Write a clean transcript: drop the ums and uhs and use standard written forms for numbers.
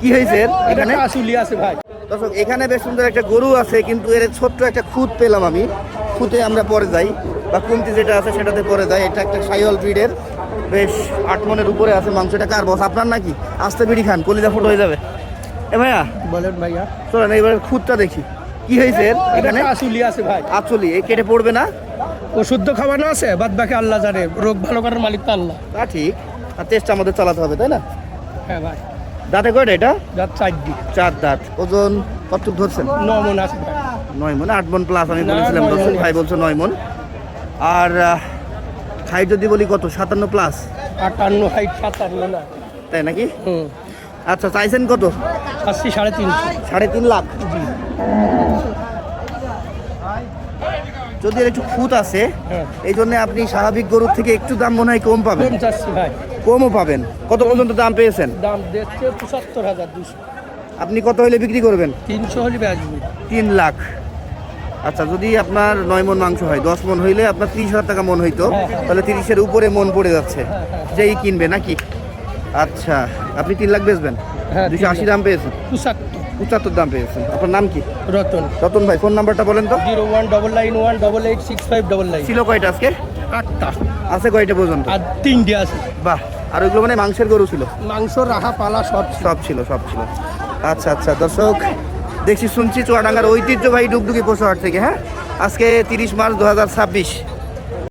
কি হয়েছে এখানে? আসুলি আছে ভাই। দর্শক এখানে বেশ সুন্দর একটা গরু আছে, কিন্তু এর ছোট্ট একটা খুঁত পেলাম আমি। খুঁতে আমরা পরে যাই, বা কমতি যেটা আছে সেটাতে পরে যাই। এটা একটা সাইওয়াল ব্রিডের, বেশ 8 মনের উপরে আছে। মাংসটা কার বস, আপনার নাকি? আস্তে বিড়ি খান, কলিজা ফুটো হয়ে যাবে। এ ভাইয়া বলেন ভাইয়া। চলেন এইবার খুঁতটা দেখি কি হয়েছে এখানে। আসুলি আছে ভাই। আসলে এ কেটে পড়বে না? ওষুধ তো খাওয়ানো আছে, বাদ বাকি আল্লাহ জানে, রোগ ভালো করার মালিক তো আল্লাহ। তা ঠিক, আর টেস্টটা আমাদের চালাতে হবে, তাই না? হ্যাঁ ভাই। দাঁতে কয়টা এটা? রাত 4 দিন। 4 দাঁত। ওজন কত ধরছেন? 9 মন আছে ভাই। 9 মন, 8 মন প্লাস আমি না, বলেছিলাম। 9 দর্শক মন। ভাই বলছো 9 মন। আর হাইট যদি বলি কত? 57 প্লাস। 58 হাইট 57 না। তাই নাকি? হুম। আচ্ছা, চাইছেন কত? 3.5 3.5 লাখ। যদি এর একটু খুঁত আছে, হ্যাঁ। এই জন্য আপনি স্বাভাবিক গরুর থেকে একটু দাম মনে হয় কম পাবেন। কম চাচ্ছি ভাই। কমও পাবেন। কত পর্যন্ত দাম পেয়েছেন? দাম দিচ্ছে 75,200। আপনি কত হলে বিক্রি করবেন? 300 হলে আসবে। 3 লাখ। আচ্ছা, যদি আপনার 9 মন মাংস হয়, 10 মন হইলে আপনার 30,000 টাকা মন হইতো, তাহলে 30-এর উপরে মন পড়ে যাচ্ছে। যেই কিনবে নাকি? আচ্ছা, আপনি 3 লাখ বেচবেন? হ্যাঁ, 280 দাম পেয়েছেন? 75 দাম পেয়েছেন। আপনার নাম কি? রতন। রতন ভাই, ফোন নাম্বারটা বলেন তো। 0191886599। ছিল কয়টা আজকে? 8টা। আছে কয়টা পর্যন্ত? আর 3টে আছে। বাহ, আর ওইগুলো মানে মাংসের গরু ছিল? মাংস রাহা পালা সব ছিল। সব ছিল। আচ্ছা আচ্ছা দর্শক, দেখছি শুনছি চুয়াডাঙ্গার ঐতিহ্যবাহী ডুগডুগি পশু হাট থেকে। হ্যাঁ, আজকে 30 মার্চ 2026।